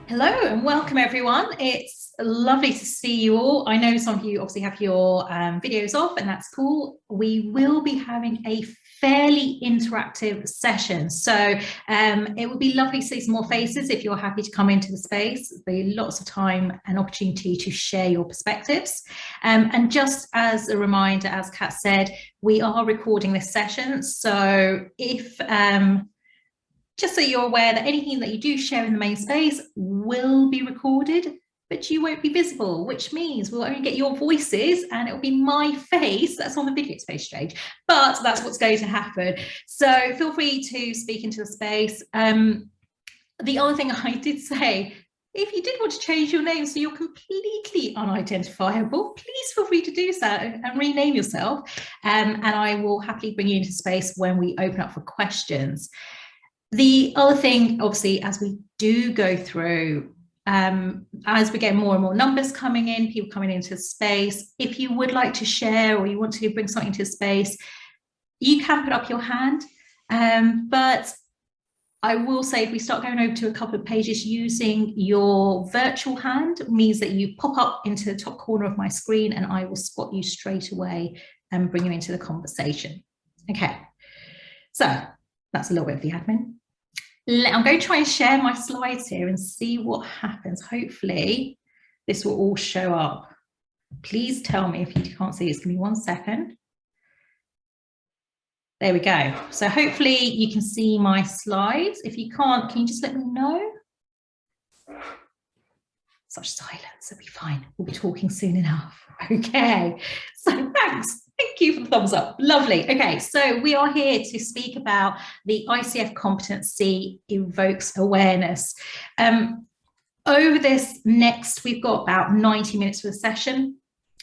Hello and welcome everyone. It's lovely to see you all. I know some of you obviously have your videos off and that's cool. We will be having a fairly interactive session. So it would be lovely to see some more faces if you're happy to come into the space. There'll be lots of time and opportunity to share your perspectives. And just as a reminder, as Kat said, we are recording this session. So if just so you're aware that anything that you do share in the main space will be recorded, but you won't be visible, which means we'll only get your voices and it'll be my face that's on the video. It's very strange, but that's what's going to happen. So feel free to speak into the space. The other thing I did say, if you did want to change your name so you're completely unidentifiable, please feel free to do so and rename yourself. And I will happily bring you into space when we open up for questions. The other thing, obviously, as we do go through, as we get more and more numbers coming in, people coming into space, if you would like to share or you want to bring something to space, you can put up your hand. But I will say if we start going over to a couple of pages, using your virtual hand means that you pop up into the top corner of my screen and I will spot you straight away and bring you into the conversation. Okay, so that's a little bit of the admin. I'm going to try and share my slides here and see what happens. Hopefully this will all show up. Please tell me if you can't see. It's going to be 1 second. There we go. So hopefully you can see my slides. If you can't, can you just let me know? Such silence, it'll be fine. We'll be talking soon enough. Okay, so thanks. Thank you for the thumbs up. Lovely. Okay, so we are here to speak about the ICF competency Evokes Awareness. Over this next, we've got about 90 minutes for the session.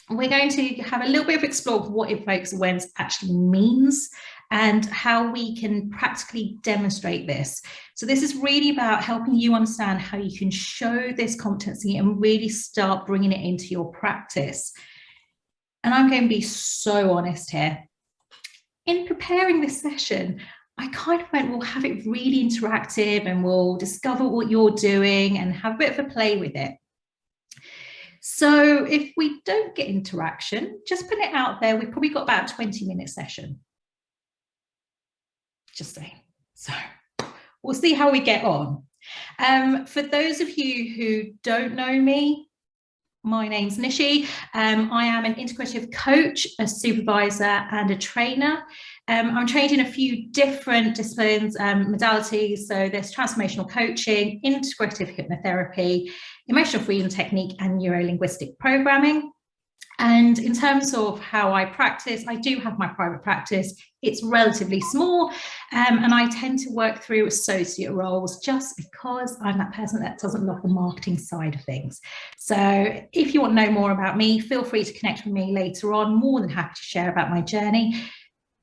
We're going to have a little bit of explore of what Evokes Awareness actually means and how we can practically demonstrate this. So this is really about helping you understand how you can show this competency and really start bringing it into your practice. And I'm going to be so honest here. In preparing this session, I kind of went, we'll have it really interactive and we'll discover what you're doing and have a bit of a play with it. So if we don't get interaction, just put it out there. We've probably got about a 20-minute session. Just saying. So we'll see how we get on. For those of you who don't know me, my name's Nishe. I am an integrative coach, a supervisor and a trainer. I'm trained in a few different disciplines, modalities. So there's transformational coaching, integrative hypnotherapy, emotional freedom technique and neuro-linguistic programming. And in terms of how I practice, I do have my private practice. It's relatively small and I tend to work through associate roles just because I'm that person that doesn't love the marketing side of things. So if you want to know more about me, feel free to connect with me later on. More than happy to share about my journey,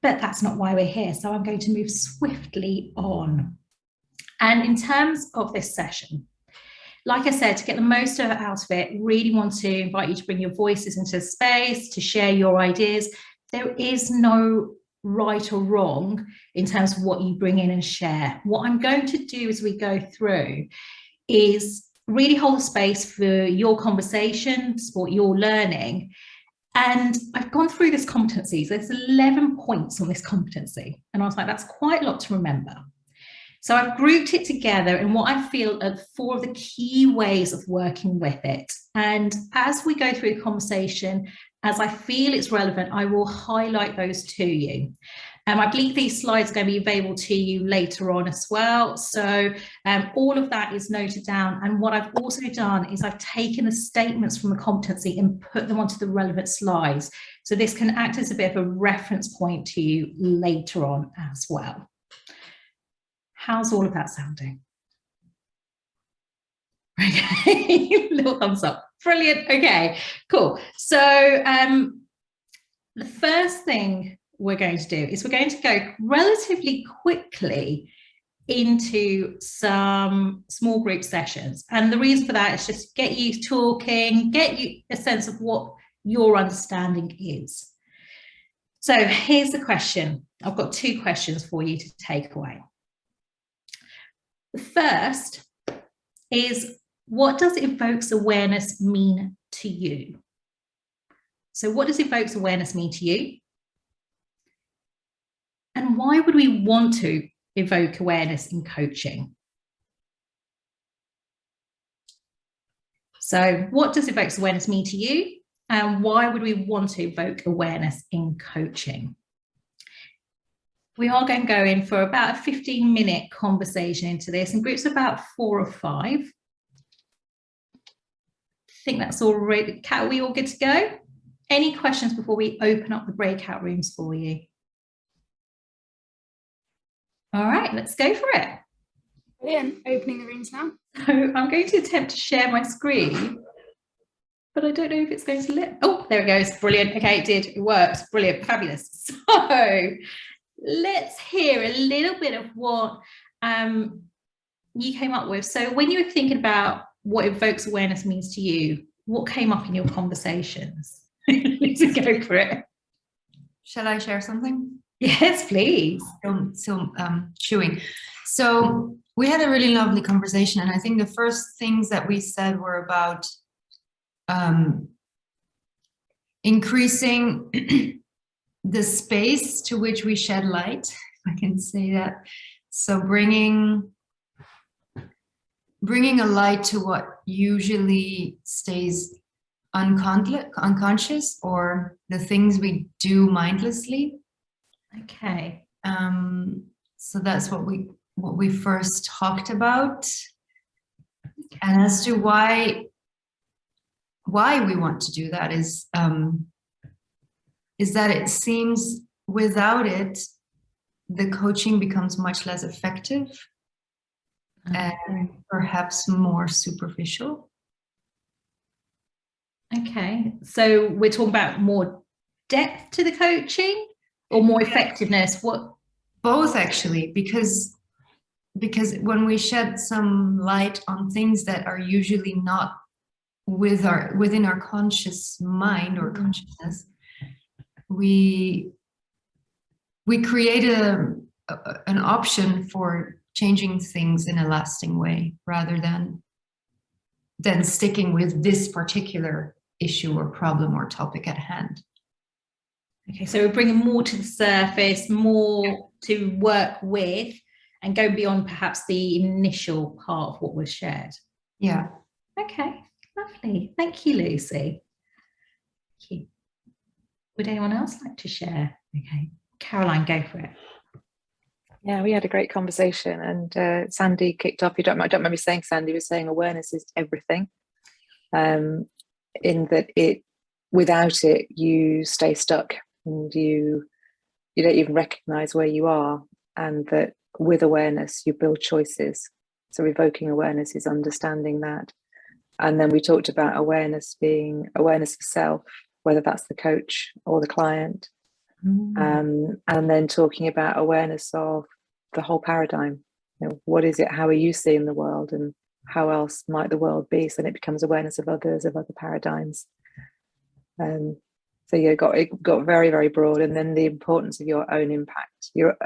but that's not why we're here. So I'm going to move swiftly on. And in terms of this session, like I said, to get the most out of it, really want to invite you to bring your voices into space, to share your ideas. There is no right or wrong in terms of what you bring in and share. What I'm going to do as we go through is really hold space for your conversation, support your learning. And I've gone through this competency. So there's 11 points on this competency. And I was like, that's quite a lot to remember. So I've grouped it together in what I feel are 4 of the key ways of working with it. And as we go through the conversation, as I feel it's relevant, I will highlight those to you. I believe these slides are going to be available to you later on as well. So all of that is noted down. And what I've also done is I've taken the statements from the competency and put them onto the relevant slides. So this can act as a bit of a reference point to you later on as well. How's all of that sounding? Okay, little thumbs up. Brilliant. Okay, cool. So the first thing we're going to do is we're going to go relatively quickly into some small group sessions. And the reason for that is just get you talking, get you a sense of what your understanding is. So here's the question. I've got 2 questions for you to take away. The first is, what does Evokes Awareness mean to you? So what does Evokes Awareness mean to you? And why would we want to evoke awareness in coaching? So what does Evokes Awareness mean to you? And why would we want to evoke awareness in coaching? We are going to go in for about a 15-minute conversation into this in groups of about 4 or 5. I think that's all right. Kat, are we all good to go? Any questions before we open up the breakout rooms for you? All right, let's go for it. Brilliant. Opening the rooms now. So I'm going to attempt to share my screen, but I don't know if it's going to let. Oh, there it goes. Brilliant. Okay, it did. It worked. Brilliant. Fabulous. So let's hear a little bit of what you came up with. So when you were thinking about what evokes awareness means to you, what came up in your conversations? Let's go for it. Shall I share something? Yes, please. Still chewing. So we had a really lovely conversation, and I think the first things that we said were about increasing the space to which we shed light, if I can say that. So bringing a light to what usually stays unconscious, or the things we do mindlessly. Okay. So that's what we first talked about. Okay. And as to why we want to do that is that it seems without it, the coaching becomes much less effective and perhaps more superficial. Okay, so we're talking about more depth to the coaching or more effectiveness? What? Both, actually, because when we shed some light on things that are usually not within our conscious mind or consciousness, we create an option for changing things in a lasting way, rather than sticking with this particular issue or problem or topic at hand. Okay, so we're bringing more to the surface, more to work with, and go beyond perhaps the initial part of what was shared. Yeah. Okay, lovely. Thank you, Lucy. Thank you. Would anyone else like to share? Okay, Caroline, go for it. Yeah, we had a great conversation, and Sandy kicked off. I don't remember saying, Sandy was saying awareness is everything. In that without it, you stay stuck and you don't even recognize where you are, and that with awareness you build choices. So evoking awareness is understanding that. And then we talked about awareness being awareness of self, whether that's the coach or the client. And then talking about awareness of the whole paradigm. What is it? How are you seeing the world, and how else might the world be? So then it becomes awareness of others, of other paradigms. So yeah, it got very, very broad. And then the importance of your own impact, your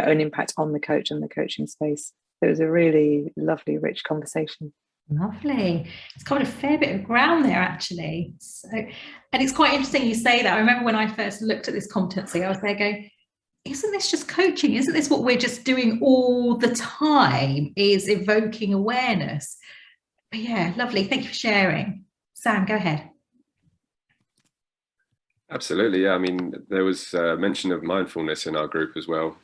own impact on the coach and the coaching space. It was a really lovely, rich conversation. Lovely. It's covered a fair bit of ground there, actually. So, and it's quite interesting you say that. I remember when I first looked at this competency, I was there going, isn't this just coaching? Isn't this what we're just doing all the time, is evoking awareness? But yeah, lovely. Thank you for sharing. Sam, go ahead. Absolutely. Yeah. I mean, there was mention of mindfulness in our group as well,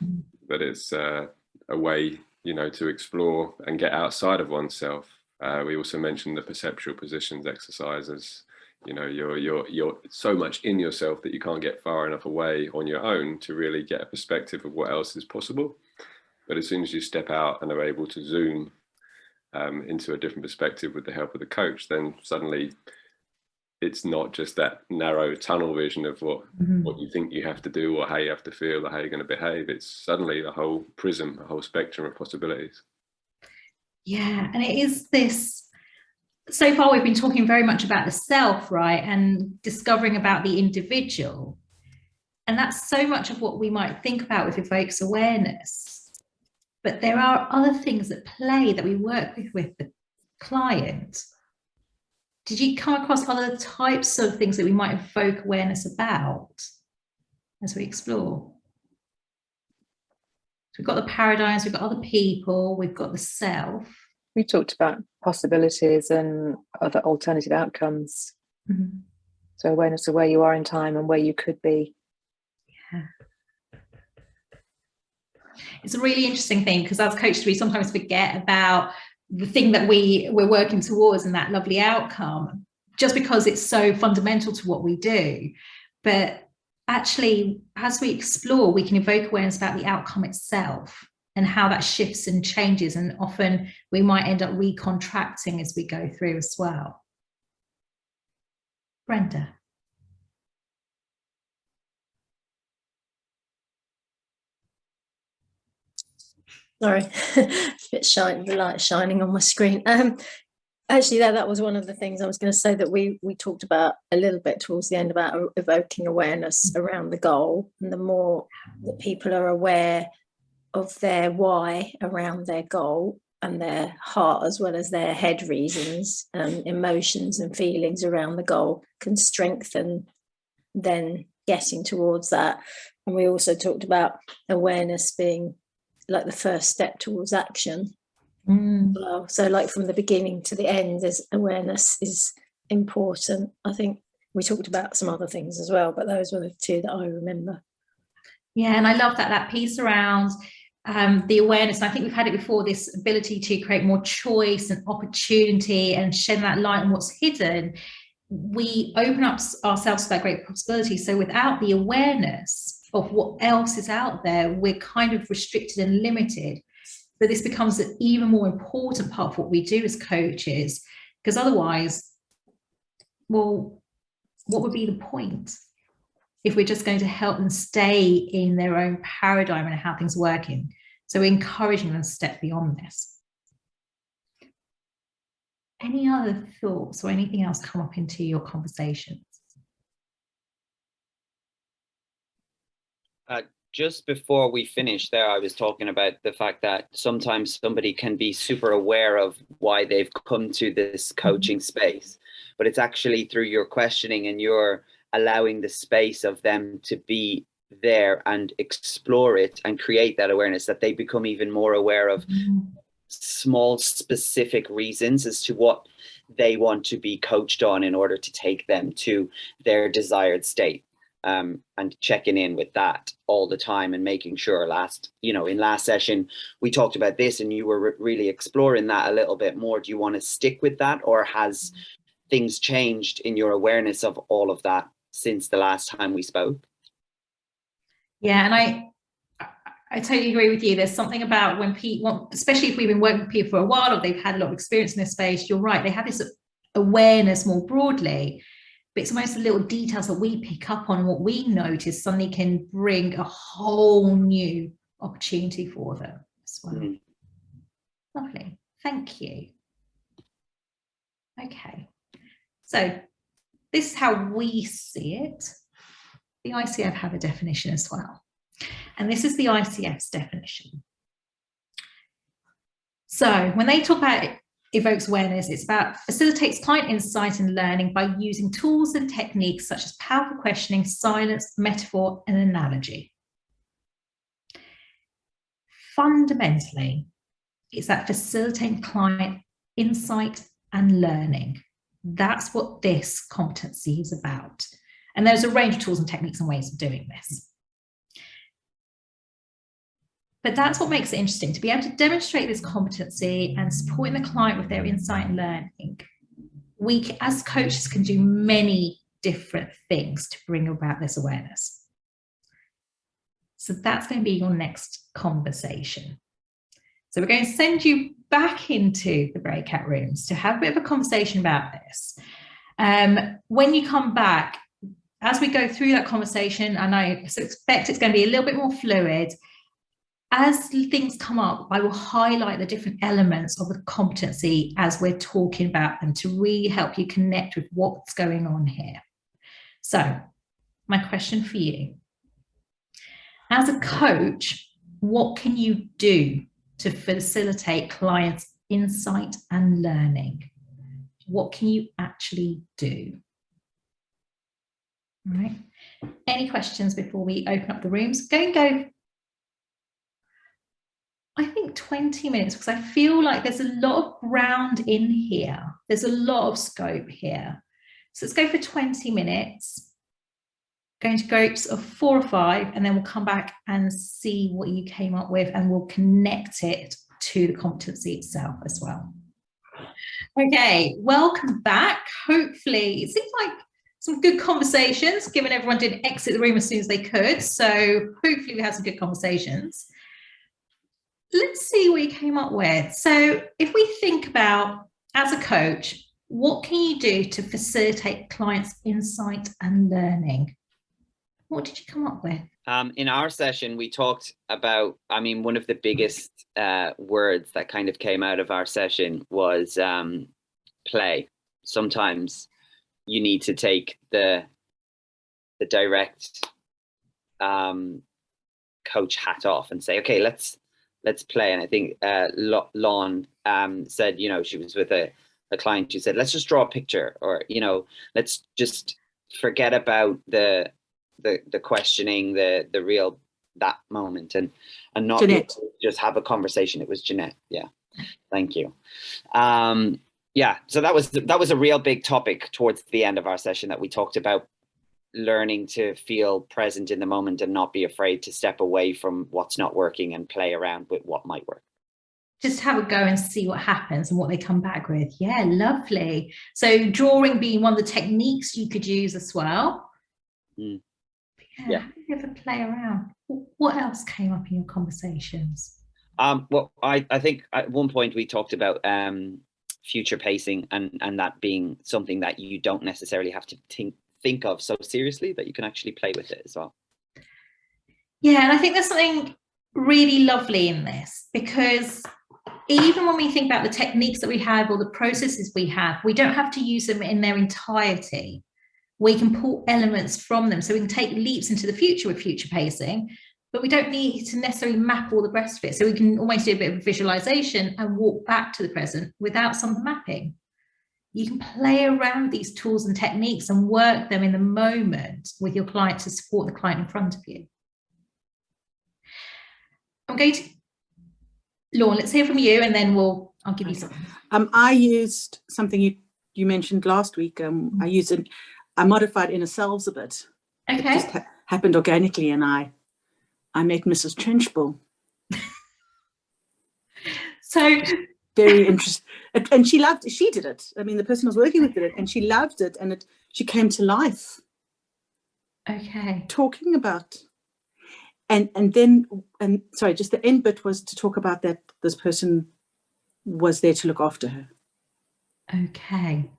that it's a way, to explore and get outside of oneself. We also mentioned the perceptual positions exercises. You're so much in yourself that you can't get far enough away on your own to really get a perspective of what else is possible. But as soon as you step out and are able to zoom into a different perspective with the help of the coach, then suddenly it's not just that narrow tunnel vision of what you think you have to do or how you have to feel or how you're going to behave. It's suddenly the whole prism, a whole spectrum of possibilities. Yeah, and it is this. So far, we've been talking very much about the self, right, and discovering about the individual. And that's so much of what we might think about with Evokes Awareness. But there are other things at play that we work with the client. did you come across other types of things that we might evoke awareness about as we explore? So we've got the paradigms, we've got other people, we've got the self. We talked about possibilities and other alternative outcomes. Mm-hmm. So awareness of where you are in time and where you could be. Yeah. It's a really interesting thing, because as coaches, we sometimes forget about the thing that we're working towards and that lovely outcome, just because it's so fundamental to what we do. But actually, as we explore, we can evoke awareness about the outcome itself and how that shifts and changes. And often we might end up recontracting as we go through as well. Brenda. Sorry, a bit shiny, the light shining on my screen. Actually, that was one of the things I was going to say, that we talked about a little bit towards the end about evoking awareness around the goal. And the more that people are aware of their why around their goal and their heart as well as their head reasons and emotions and feelings around the goal, can strengthen then getting towards that. And we also talked about awareness being like the first step towards action. Well, so like from the beginning to the end, there's awareness is important. I think we talked about some other things as well, but those were the two that I remember. Yeah, and I love that piece around the awareness. And I think we've had it before, this ability to create more choice and opportunity and shed that light on what's hidden. We open up ourselves to that great possibility. So without the awareness of what else is out there, we're kind of restricted and limited. So this becomes an even more important part of what we do as coaches, because otherwise, well, what would be the point if we're just going to help them stay in their own paradigm and how things are working? So we're encouraging them to step beyond this. Any other thoughts or anything else come up into your conversations? Just before we finished there, I was talking about the fact that sometimes somebody can be super aware of why they've come to this coaching space, but it's actually through your questioning and your allowing the space of them to be there and explore it and create that awareness, that they become even more aware of small specific reasons as to what they want to be coached on in order to take them to their desired state. And checking in with that all the time and making sure in last session, we talked about this and you were really exploring that a little bit more. Do you want to stick with that, or has things changed in your awareness of all of that since the last time we spoke? Yeah, and I totally agree with you. There's something about when people, especially if we've been working with people for a while or they've had a lot of experience in this space, you're right, they have this awareness more broadly. But it's almost the little details that we pick up on, what we notice suddenly can bring a whole new opportunity for them as well. Lovely, thank you. Okay, so this is how we see it. The ICF have a definition as well. And this is the ICF's definition. So when they talk about Evokes awareness, it's about facilitates client insight and learning by using tools and techniques such as powerful questioning, silence, metaphor, and analogy. Fundamentally, it's that facilitating client insight and learning. That's what this competency is about. And there's a range of tools and techniques and ways of doing this. But that's what makes it interesting, to be able to demonstrate this competency and supporting the client with their insight and learning. We, as coaches, can do many different things to bring about this awareness. So that's going to be your next conversation. So we're going to send you back into the breakout rooms to have a bit of a conversation about this. When you come back, as we go through that conversation, and I expect it's going to be a little bit more fluid, as things come up, I will highlight the different elements of the competency as we're talking about them to really help you connect with what's going on here. So, my question for you. As a coach, what can you do to facilitate clients' insight and learning? what can you actually do? All right. Any questions before we open up the rooms? Go. I think 20 minutes, because I feel like there's a lot of ground in here. There's a lot of scope here. So let's go for 20 minutes. Go into groups of 4 or 5, and then we'll come back and see what you came up with, and we'll connect it to the competency itself as well. Okay, welcome back. Hopefully, it seems like some good conversations, given everyone didn't exit the room as soon as they could. So hopefully we had some good conversations. Let's see what you came up with. So if we think about, as a coach, what can you do to facilitate clients' insight and learning? What did you come up with? In our session, we talked about, I mean, one of the biggest words that kind of came out of our session was play. Sometimes you need to take the direct coach hat off and say, okay, let's play. And I think Lon said, you know, she was with a client who said, let's just draw a picture, or, you know, let's just forget about the questioning, the real, that moment, and not just have a conversation. It was Jeanette. Yeah. Thank you. Yeah. So that was a real big topic towards the end of our session, that we talked about learning to feel present in the moment and not be afraid to step away from what's not working and play around with what might work. Just have a go and see what happens and what they come back with. Yeah, lovely. So drawing being one of the techniques you could use as well. Yeah. Have a play around. What else came up in your conversations? Well, I think at one point we talked about future pacing, and that being something that you don't necessarily have to think of so seriously, that you can actually play with it as well. Yeah, and I think there's something really lovely in this, because even when we think about the techniques that we have or the processes we have, we don't have to use them in their entirety. We can pull elements from them, so we can take leaps into the future with future pacing, but we don't need to necessarily map all the rest of it. So we can almost do a bit of visualization and walk back to the present without some of the mapping. You can play around these tools and techniques and work them in the moment with your client to support the client in front of you. I'm going to, Lauren, let's hear from you, and then I'll give you something. I used something you mentioned last week. I modified inner selves a bit. Okay. It just happened organically, and I met Mrs. Trenchbull. So very interesting, and she did it. I mean, the person I was working with did it, and she loved it, and she came to life. Okay. Talking about, and sorry, just the end bit was to talk about that this person was there to look after her. Okay.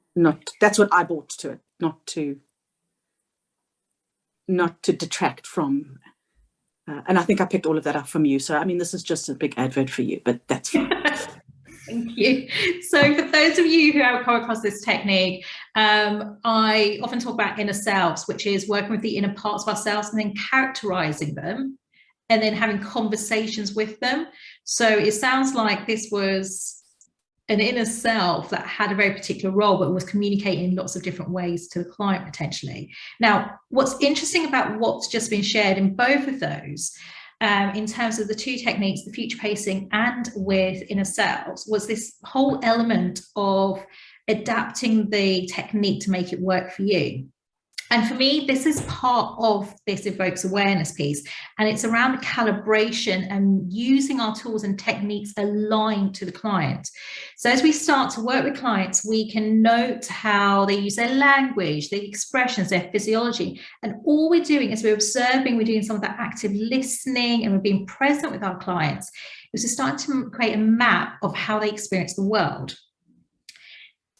That's what I brought to it, not to detract from. And I think I picked all of that up from you. So, I mean, this is just a big advert for you, but that's fine. Thank you. So for those of you who have come across this technique, I often talk about inner selves, which is working with the inner parts of ourselves and then characterizing them and then having conversations with them. So it sounds like this was an inner self that had a very particular role, but was communicating in lots of different ways to the client potentially. Now, what's interesting about what's just been shared in both of those, in terms of the two techniques, the future pacing and with inner selves, was this whole element of adapting the technique to make it work for you. And for me, this is part of this Evokes awareness piece, and it's around the calibration and using our tools and techniques aligned to the client. So as we start to work with clients, we can note how they use their language, their expressions, their physiology, and all we're doing is we're observing, we're doing some of that active listening, and we're being present with our clients. Is to start to create a map of how they experience the world.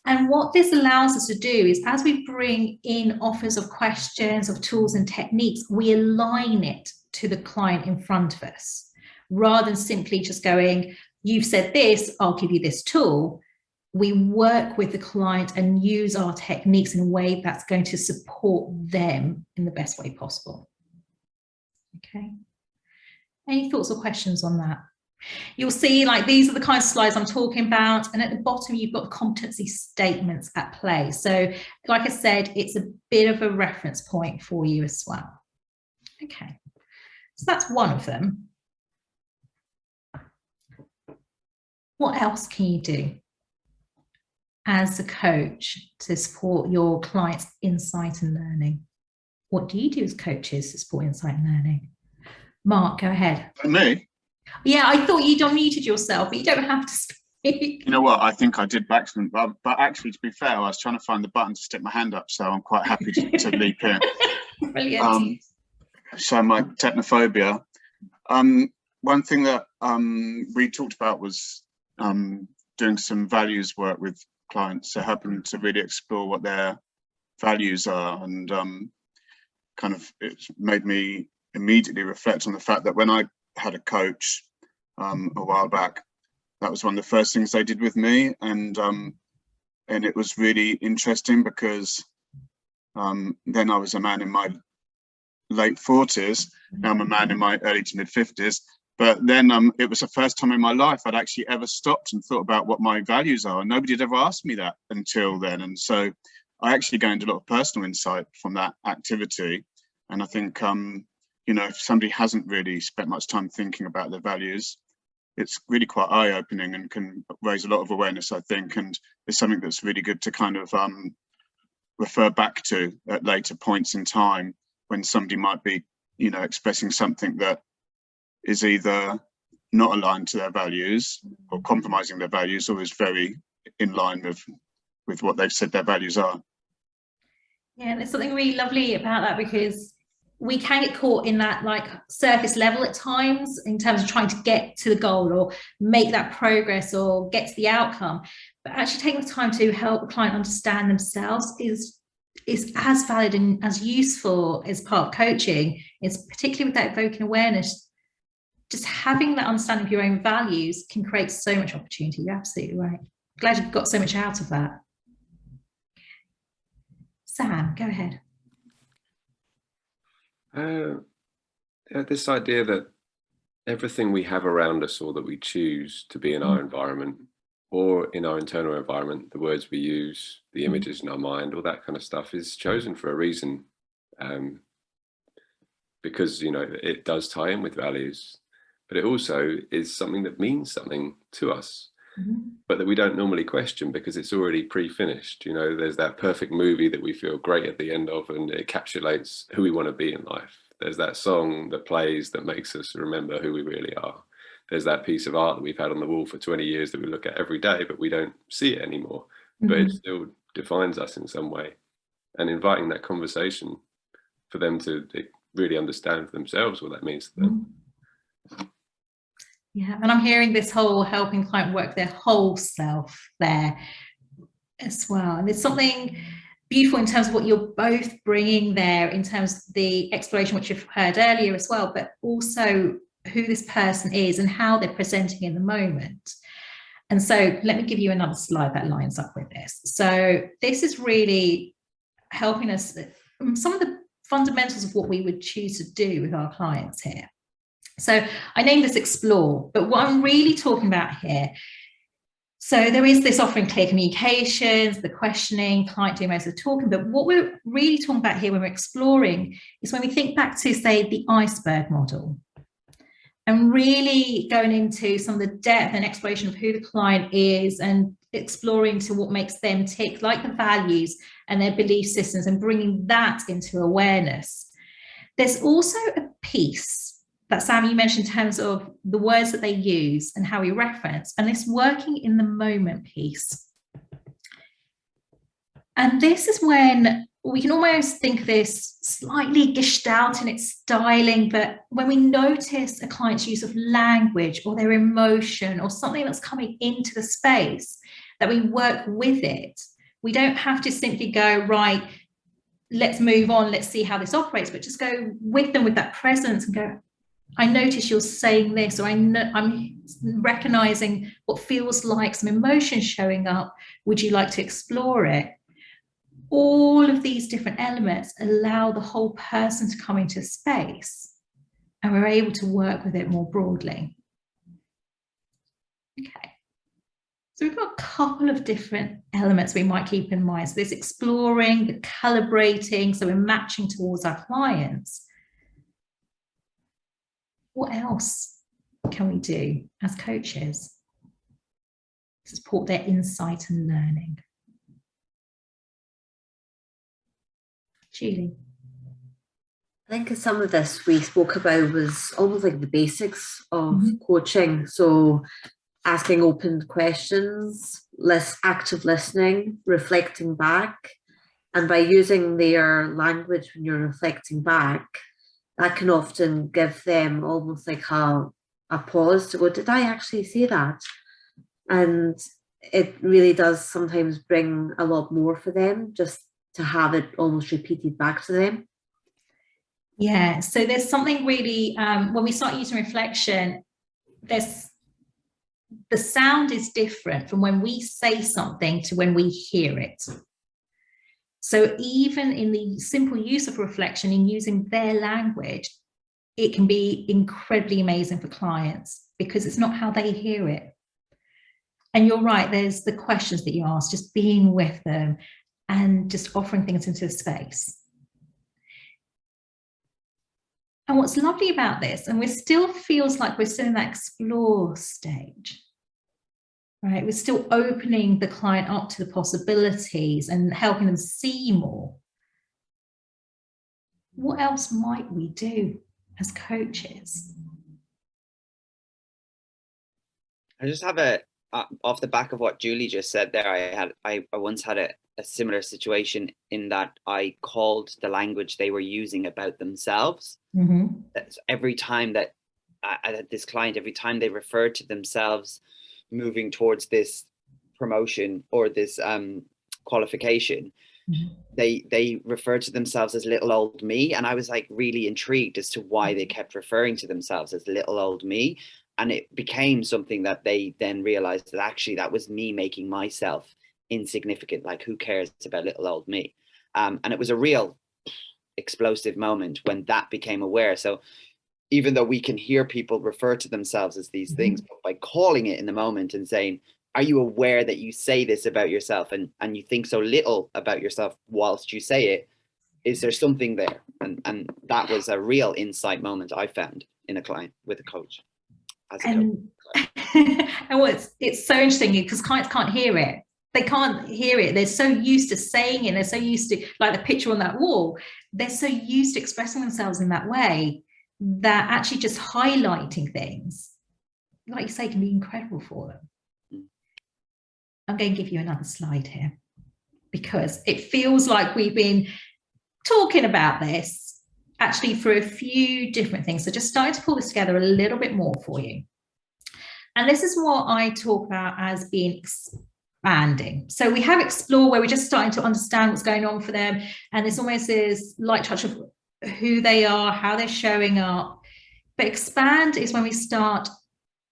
And what this allows us to do is, as we bring in offers of questions, of tools and techniques, we align it to the client in front of us, rather than simply just going, you've said this, I'll give you this tool. We work with the client and use our techniques in a way that's going to support them in the best way possible. Okay. Any thoughts or questions on that? You'll see like these are the kinds of slides I'm talking about, and at the bottom you've got competency statements at play. So like I said, it's a bit of a reference point for you as well. Okay, so that's one of them. What else can you do as a coach to support your clients' insight and learning? What do you do as coaches to support insight and learning? Mark, go ahead. Me? Yeah, I thought you'd unmuted yourself, but you don't have to speak. You know what? I think I did by accident, but actually, to be fair, I was trying to find the button to stick my hand up, so I'm quite happy to leap in. Brilliant. So my technophobia. One thing that we talked about was doing some values work with clients, so helping them to really explore what their values are, and kind of it made me immediately reflect on the fact that when I had a coach a while back, that was one of the first things they did with me, and it was really interesting because then I was a man in my late 40s. Now I'm a man in my early to mid 50s. But then it was the first time in my life I'd actually ever stopped and thought about what my values are. And nobody had ever asked me that until then. And so I actually gained a lot of personal insight from that activity. And I think, you know, if somebody hasn't really spent much time thinking about their values, it's really quite eye-opening and can raise a lot of awareness, I think. And it's something that's really good to kind of refer back to at later points in time when somebody might be, you know, expressing something that is either not aligned to their values or compromising their values, or is very in line with what they've said their values are. Yeah, there's something really lovely about that, because we can get caught in that like surface level at times in terms of trying to get to the goal or make that progress or get to the outcome. But actually taking the time to help the client understand themselves is as valid and as useful as part of coaching. It's particularly with that evoking awareness. Just having that understanding of your own values can create so much opportunity. You're absolutely right. Glad you've got so much out of that. Sam, go ahead. This idea that everything we have around us, or that we choose to be in our environment or in our internal environment, the words we use, the images in our mind, all that kind of stuff is chosen for a reason, because, you know, it does tie in with values, but it also is something that means something to us, but that we don't normally question because it's already pre-finished. You know, there's that perfect movie that we feel great at the end of, and it encapsulates who we want to be in life. There's that song that plays that makes us remember who we really are. There's that piece of art that we've had on the wall for 20 years that we look at every day, but we don't see it anymore. But it still defines us in some way. And inviting that conversation for them to really understand for themselves what that means to them. Yeah, and I'm hearing this whole helping client work their whole self there as well. And there's something beautiful in terms of what you're both bringing there in terms of the exploration, which you've heard earlier as well, but also who this person is and how they're presenting in the moment. And so let me give you another slide that lines up with this. So this is really helping us, some of the fundamentals of what we would choose to do with our clients here. So I named this Explore, but what I'm really talking about here, so there is this offering clear communications, the questioning, client doing most of the talking, but what we're really talking about here when we're exploring is when we think back to, say, the iceberg model, and really going into some of the depth and exploration of who the client is and exploring to what makes them tick, like the values and their belief systems, and bringing that into awareness. There's also a piece that, Sam, you mentioned in terms of the words that they use and how we reference, and this working in the moment piece. And this is when we can almost think of this slightly gestalt in its styling, but when we notice a client's use of language or their emotion or something that's coming into the space, that we work with it. We don't have to simply go, right, let's move on, let's see how this operates, but just go with them with that presence and go, I notice you're saying this, or I'm recognizing what feels like some emotion showing up. Would you like to explore it? All of these different elements allow the whole person to come into space, and we're able to work with it more broadly. Okay. So we've got a couple of different elements we might keep in mind. So there's exploring, the calibrating, so we're matching towards our clients. What else can we do as coaches to support their insight and learning? Julie. I think some of this we spoke about was almost like the basics of coaching. So asking open questions, active listening, reflecting back. And by using their language when you're reflecting back, that can often give them almost like a pause to go, did I actually say that? And it really does sometimes bring a lot more for them just to have it almost repeated back to them. Yeah, so there's something really, when we start using reflection, the sound is different from when we say something to when we hear it. So even in the simple use of reflection, in using their language, it can be incredibly amazing for clients because it's not how they hear it. And you're right, there's the questions that you ask, just being with them and just offering things into the space. And what's lovely about this, and it still feels like we're still in that explore stage, right? We're still opening the client up to the possibilities and helping them see more. What else might we do as coaches? I just have off the back of what Julie just said there, I once had a similar situation in that I called the language they were using about themselves. Every time that I had this client, every time they referred to themselves moving towards this promotion or this qualification, they referred to themselves as little old me. And I was like really intrigued as to why they kept referring to themselves as little old me. And it became something that they then realized that actually that was me making myself insignificant. Like, who cares about little old me? And it was a real explosive moment when that became aware. So even though we can hear people refer to themselves as these things, but by calling it in the moment and saying, are you aware that you say this about yourself and you think so little about yourself whilst you say it? Is there something there? And that was a real insight moment I found in a client with a coach. And it's so interesting because clients can't hear it. They can't hear it. They're so used to saying it. They're so used to, like the picture on that wall, they're so used to expressing themselves in that way that actually just highlighting things, like you say, can be incredible for them. I'm going to give you another slide here because it feels like we've been talking about this actually for a few different things. So just starting to pull this together a little bit more for you. And this is what I talk about as being expanding. So we have explore, where we're just starting to understand what's going on for them. And this almost is light touch of who they are, how they're showing up. But expand is when we start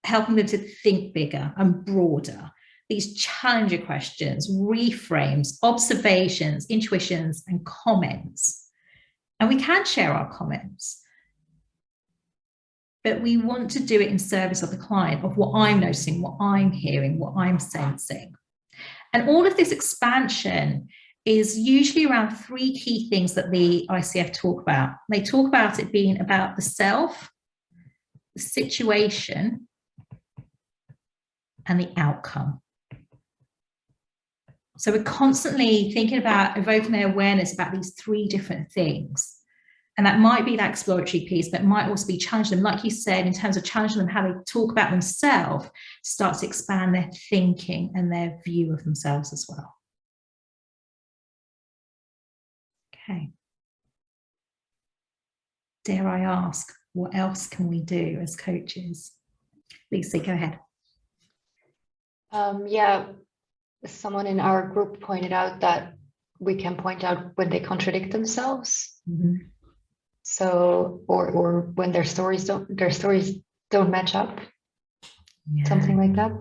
helping them to think bigger and broader. These challenger questions, reframes, observations, intuitions, and comments. And we can share our comments, but we want to do it in service of the client, of what I'm noticing, what I'm hearing, what I'm sensing. And all of this expansion is usually around three key things that the ICF talk about. They talk about it being about the self, the situation, and the outcome. So we're constantly thinking about evoking their awareness about these three different things. And that might be that exploratory piece, but it might also be challenging them, like you said, in terms of challenging them, how they talk about themselves, starts to expand their thinking and their view of themselves as well. Okay. Dare I ask, what else can we do as coaches? Lucy, go ahead. Yeah, someone in our group pointed out that we can point out when they contradict themselves. So, or when their stories don't match up, something like that.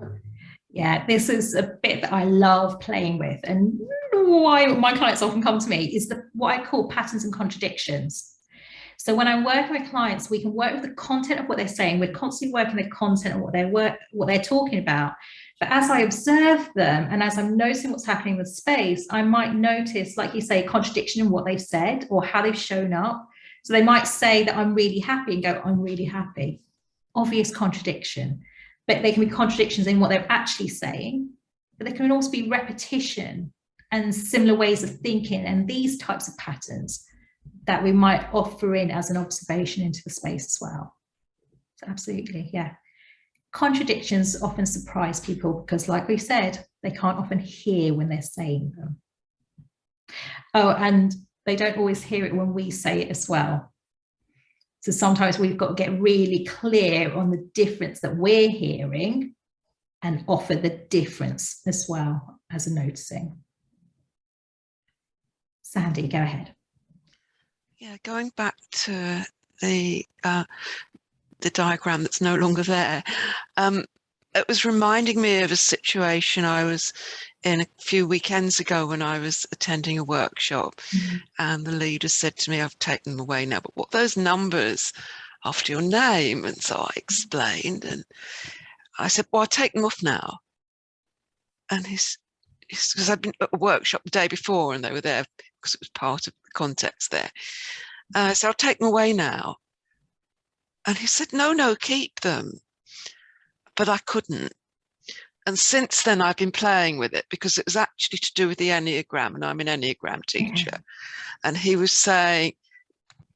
Yeah, this is a bit that I love playing with, and why my clients often come to me is what I call patterns and contradictions. So when I'm working with clients, we can work with the content of what they're saying. We're constantly working the content of what they're talking about. But as I observe them and as I'm noticing what's happening with space, I might notice, like you say, contradiction in what they've said or how they've shown up. So they might say that I'm really happy and go, I'm really happy. Obvious contradiction. But they can be contradictions in what they're actually saying. But there can also be repetition and similar ways of thinking and these types of patterns that we might offer in as an observation into the space as well. So absolutely, yeah. Contradictions often surprise people because, like we said, they can't often hear when they're saying them. Oh, and they don't always hear it when we say it as well. So sometimes we've got to get really clear on the difference that we're hearing and offer the difference as well as a noticing. Sandy, go ahead. Yeah, going back to the diagram that's no longer there, it was reminding me of a situation I was in a few weekends ago when I was attending a workshop, and the leader said to me, I've taken them away now, but what those numbers after your name? And so I explained, and I said, well, I'll take them off now. And he's because I'd been at a workshop the day before and they were there because it was part of the context there. So I'll take them away now. And he said, no, keep them. But I couldn't. And since then, I've been playing with it because it was actually to do with the Enneagram, and I'm an Enneagram teacher. And he was saying,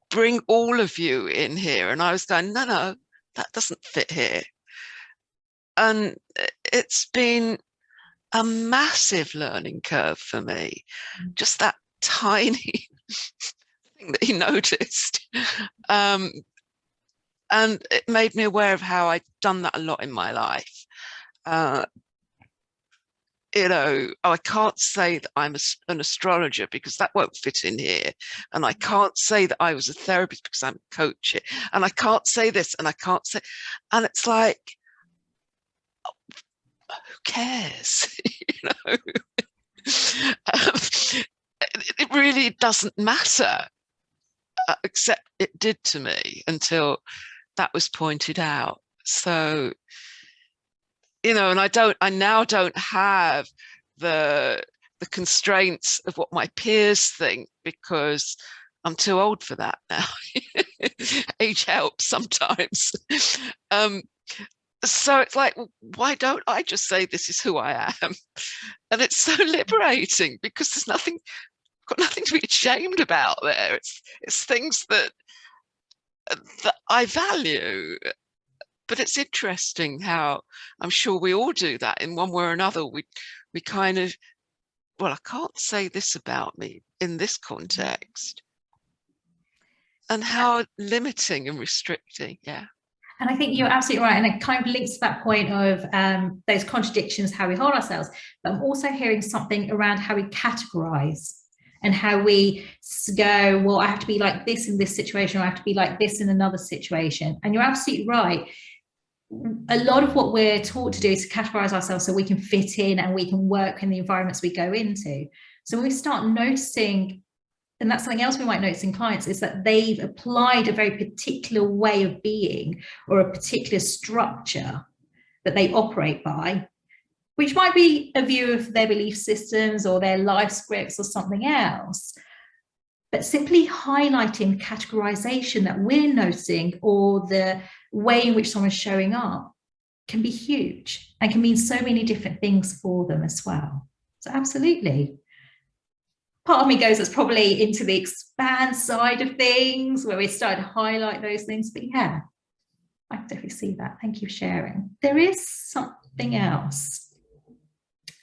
bring all of you in here. And I was going, no, that doesn't fit here. And it's been a massive learning curve for me. Just that tiny thing that he noticed. And it made me aware of how I'd done that a lot in my life. I can't say that I'm an astrologer because that won't fit in here. And I can't say that I was a therapist because I'm a coach. And I can't say this and I can't say, and it's like, who cares? It really doesn't matter, except it did to me until that was pointed out. So, and I now don't have the constraints of what my peers think because I'm too old for that now. Age helps sometimes. So it's like, why don't I just say this is who I am? And it's so liberating because there's got nothing to be ashamed about there. It's things that I value. But it's interesting how I'm sure we all do that in one way or another. We kind of, well, I can't say this about me in this context. And how limiting and restricting, yeah. And I think you're absolutely right. And it kind of links to that point of those contradictions, how we hold ourselves. But I'm also hearing something around how we categorize and how we go, well, I have to be like this in this situation, or I have to be like this in another situation. And you're absolutely right. A lot of what we're taught to do is to categorize ourselves so we can fit in and we can work in the environments we go into. So when we start noticing, and that's something else we might notice in clients, is that they've applied a very particular way of being or a particular structure that they operate by, which might be a view of their belief systems or their life scripts or something else. But simply highlighting categorization that we're noticing or the way in which someone's showing up can be huge and can mean so many different things for them as well. So absolutely. Part of me goes, that's probably into the expand side of things where we start to highlight those things. But yeah, I can definitely see that. Thank you for sharing. There is something else.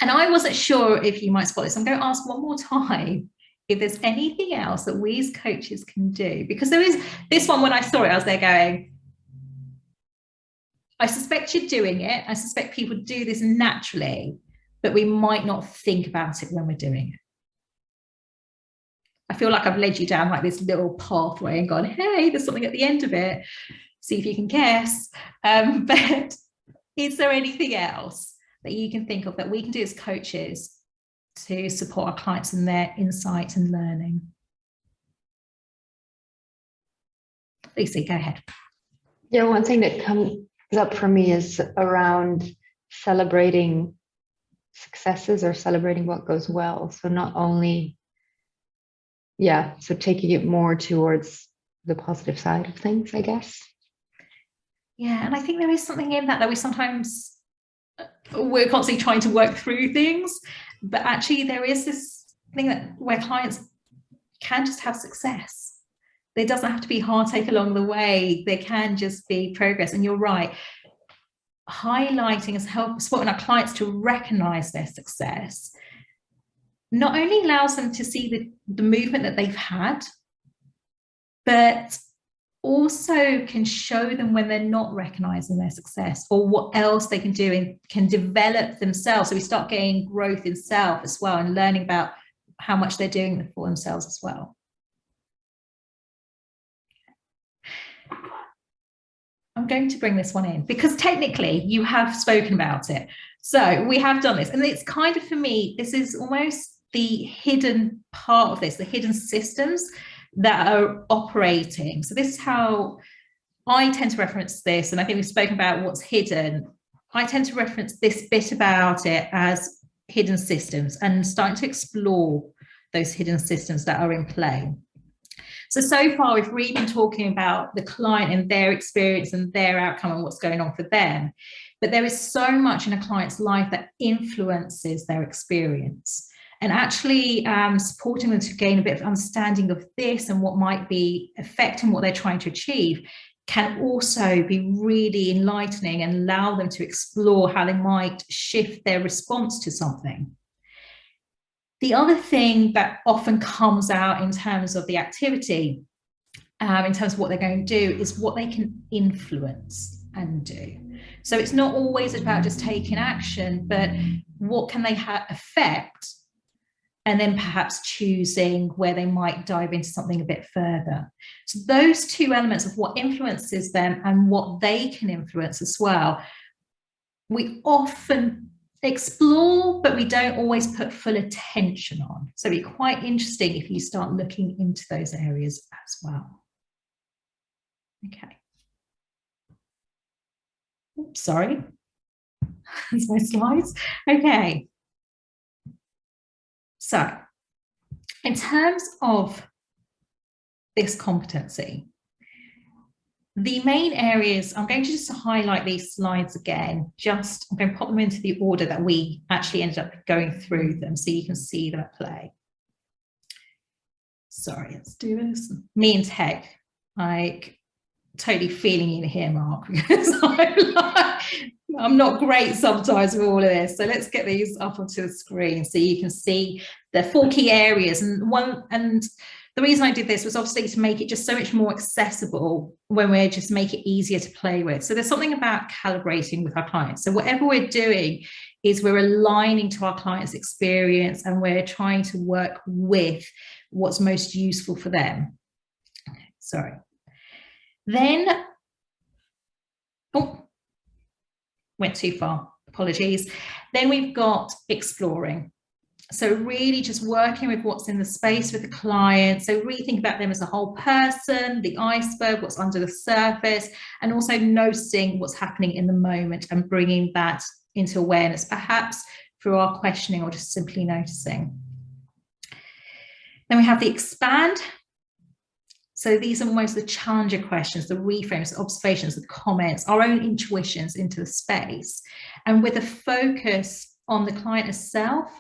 And I wasn't sure if you might spot this. I'm going to ask one more time if there's anything else that we as coaches can do. Because there is this one, when I saw it, I was there going, I suspect you're doing it. I suspect people do this naturally, but we might not think about it when we're doing it. I feel like I've led you down like this little pathway and gone, hey, there's something at the end of it. See if you can guess. But is there anything else that you can think of that we can do as coaches to support our clients in their insight and learning? Lucy, go ahead. Yeah, one thing that comes up for me is around celebrating successes or celebrating what goes well. So not only, so taking it more towards the positive side of things, I guess. Yeah, and I think there is something in that we sometimes, we're constantly trying to work through things, but actually there is this thing that where clients can just have success. There doesn't have to be heartache along the way. There can just be progress. And you're right, highlighting has helped supporting our clients to recognize their success not only allows them to see the movement that they've had, but also can show them when they're not recognizing their success or what else they can do and can develop themselves. So we start getting growth in self as well and learning about how much they're doing for themselves as well. I'm going to bring this one in because technically you have spoken about it. So we have done this, and it's kind of, for me, this is almost the hidden part of this, the hidden systems that are operating. So this is how I tend to reference this, and I think we've spoken about what's hidden. I tend to reference this bit about it as hidden systems and starting to explore those hidden systems that are in play. So far, we've really been talking about the client and their experience and their outcome and what's going on for them. But there is so much in a client's life that influences their experience. And actually supporting them to gain a bit of understanding of this and what might be affecting what they're trying to achieve can also be really enlightening and allow them to explore how they might shift their response to something. The other thing that often comes out in terms of the activity, in terms of what they're going to do, is what they can influence and do. So it's not always about just taking action, but what can they affect, and then perhaps choosing where they might dive into something a bit further. So those two elements of what influences them and what they can influence as well, we often explore, but we don't always put full attention on. So it'd be quite interesting if you start looking into those areas as well. Okay. Oops, sorry. That's my slides. Okay. So in terms of this competency, the main areas, I'm going to just highlight these slides again, I'm going to pop them into the order that we actually ended up going through them so you can see them at play. Sorry, let's do this. Me and tech, like totally feeling you here, Mark, because I'm not great sometimes with all of this. So let's get these up onto the screen so you can see the 4 key areas. And the reason I did this was obviously to make it just so much more accessible when we just make it easier to play with. So there's something about calibrating with our clients. So whatever we're doing is we're aligning to our client's experience and we're trying to work with what's most useful for them. Sorry. Then, oh, went too far, apologies. Then we've got exploring. So really just working with what's in the space with the client. So really think about them as a whole person, the iceberg, what's under the surface, and also noticing what's happening in the moment and bringing that into awareness, perhaps through our questioning or just simply noticing. Then we have the expand. So these are almost the challenger questions, the reframes, the observations, the comments, our own intuitions into the space. And with a focus on the client itself,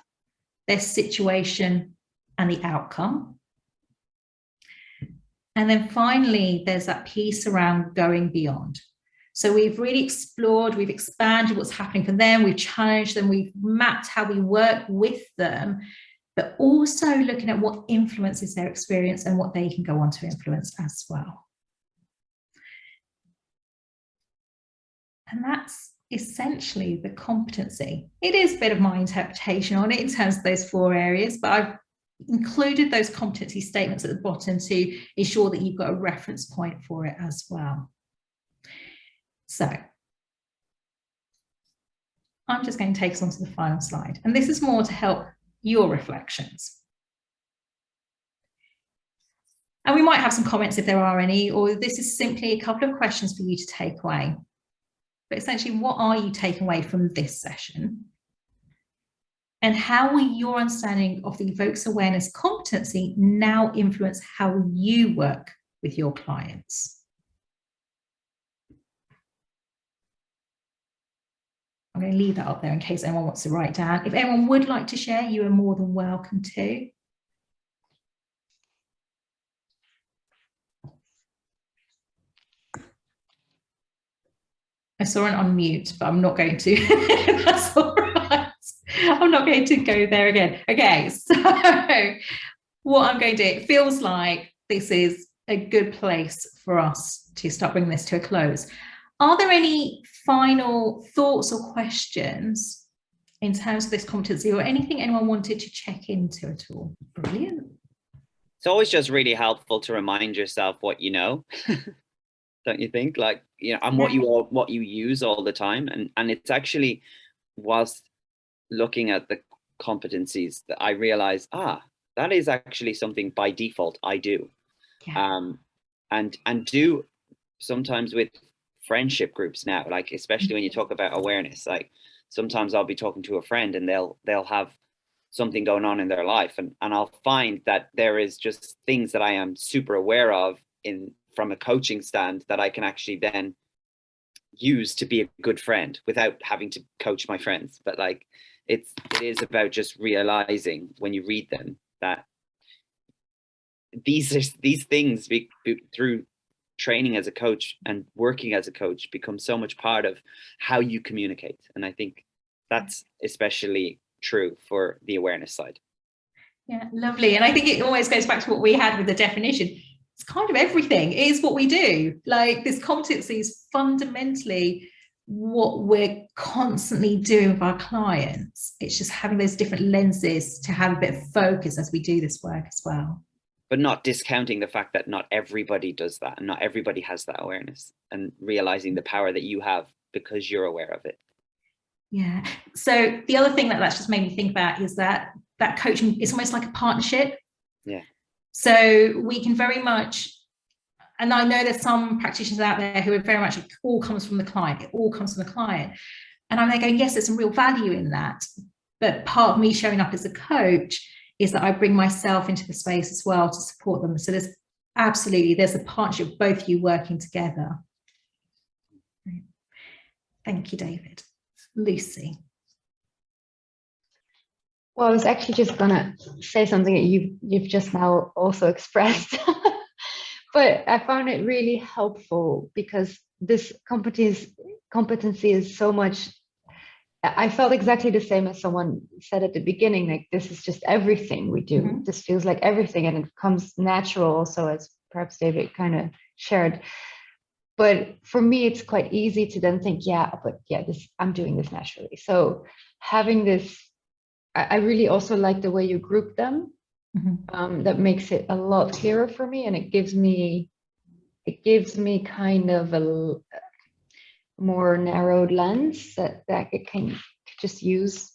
their situation and the outcome. And then finally, there's that piece around going beyond. So we've really explored, we've expanded what's happening for them, we've challenged them, we've mapped how we work with them, but also looking at what influences their experience and what they can go on to influence as well. And that's essentially the competency. It is a bit of my interpretation on it in terms of those 4 areas, but I've included those competency statements at the bottom to ensure that you've got a reference point for it as well. So I'm just going to take us on to the final slide, and this is more to help your reflections. And we might have some comments if there are any, or this is simply a couple of questions for you to take away. But essentially, what are you taking away from this session? And how will your understanding of the Evokes Awareness competency now influence how you work with your clients? I'm going to leave that up there in case anyone wants to write down. If anyone would like to share, you are more than welcome to. I saw an unmute, but I'm not going to. That's all right. I'm not going to go there again. Okay, so what I'm going to do, it feels like this is a good place for us to start bringing this to a close. Are there any final thoughts or questions in terms of this competency, or anything anyone wanted to check into at all? Brilliant. It's always just really helpful to remind yourself what you know. Don't you think? Like, you know, and what you use all the time. And it's actually, whilst looking at the competencies, that I realize, that is actually something by default I do. Yeah. And do sometimes with friendship groups now, like especially when you talk about awareness, like sometimes I'll be talking to a friend and they'll have something going on in their life, and I'll find that there is just things that I am super aware of from a coaching stand that I can actually then use to be a good friend without having to coach my friends. But like it is about just realizing when you read them that these things through training as a coach and working as a coach become so much part of how you communicate. And I think that's especially true for the awareness side. Yeah, lovely. And I think it always goes back to what we had with the definition. It's kind of everything. It is what we do. Like this competency is fundamentally what we're constantly doing with our clients. It's just having those different lenses to have a bit of focus as we do this work as well. But not discounting the fact that not everybody does that and not everybody has that awareness, and realizing the power that you have because you're aware of it. Yeah. So the other thing that's just made me think about is that coaching is almost like a partnership. Yeah. So we can very much, and I know there's some practitioners out there who are very much, it all comes from the client. It all comes from the client. And I'm there going, yes, there's some real value in that. But part of me showing up as a coach is that I bring myself into the space as well to support them. So there's a partnership of both you working together. Thank you, David. Lucy. Well, I was actually just gonna say something that you've just now also expressed, but I found it really helpful because this competency is so much. I felt exactly the same as someone said at the beginning, like this is just everything we do. Mm-hmm. This feels like everything, and it comes natural also, as perhaps David kind of shared. But for me, it's quite easy to then think, I'm doing this naturally. So having this, I really also like the way you group them. Mm-hmm. That makes it a lot clearer for me, and it gives me kind of a more narrowed lens that it can just use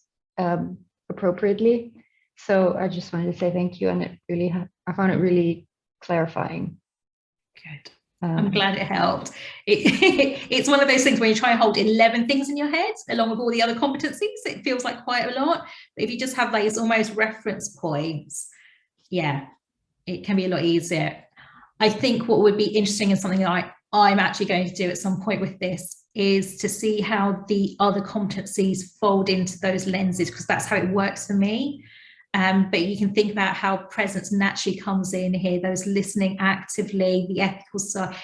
appropriately. So I just wanted to say thank you, and I found it really clarifying. Good. I'm glad it helped. It's one of those things when you try and hold 11 things in your head along with all the other competencies, it feels like quite a lot. But if you just have these almost reference points, yeah, it can be a lot easier. I think what would be interesting and something that I'm actually going to do at some point with this is to see how the other competencies fold into those lenses, because that's how it works for me. But you can think about how presence naturally comes in here, those listening actively, the ethical side,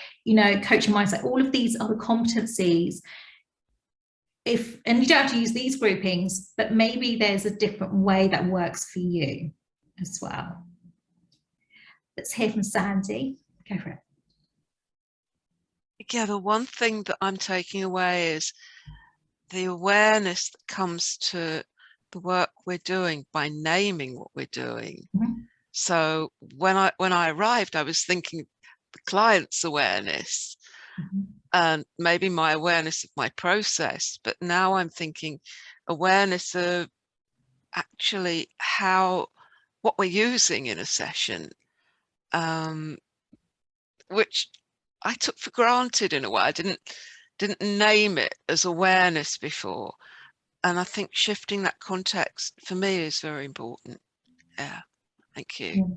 coaching mindset, all of these other competencies. And you don't have to use these groupings, but maybe there's a different way that works for you as well. Let's hear from Sandy. Go for it. Yeah, the one thing that I'm taking away is the awareness that comes to the work we're doing by naming what we're doing. Mm-hmm. So when I arrived, I was thinking the client's awareness, mm-hmm. and maybe my awareness of my process, but now I'm thinking awareness of actually what we're using in a session. which I took for granted in a way. I didn't name it as awareness before. And I think shifting that context for me is very important. Yeah, thank you.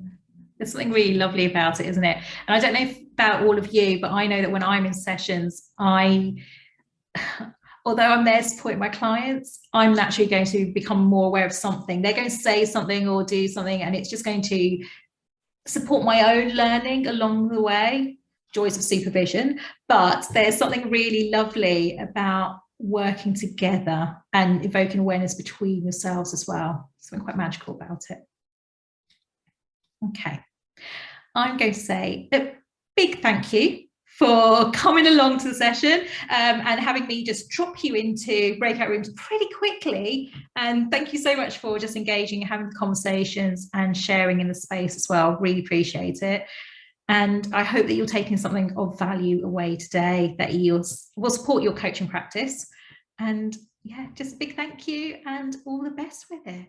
There's something really lovely about it, isn't it? And I don't know about all of you, but I know that when I'm in sessions, although I'm there supporting my clients, I'm naturally going to become more aware of something. They're going to say something or do something, and it's just going to support my own learning along the way. Joys of supervision. But there's something really lovely about working together and evoking awareness between yourselves as well. Something quite magical about it. Okay. I'm going to say a big thank you for coming along to the session and having me just drop you into breakout rooms pretty quickly. And thank you so much for just engaging, having the conversations and sharing in the space as well. Really appreciate it. And I hope that you're taking something of value away today that will support your coaching practice. And yeah, just a big thank you and all the best with it.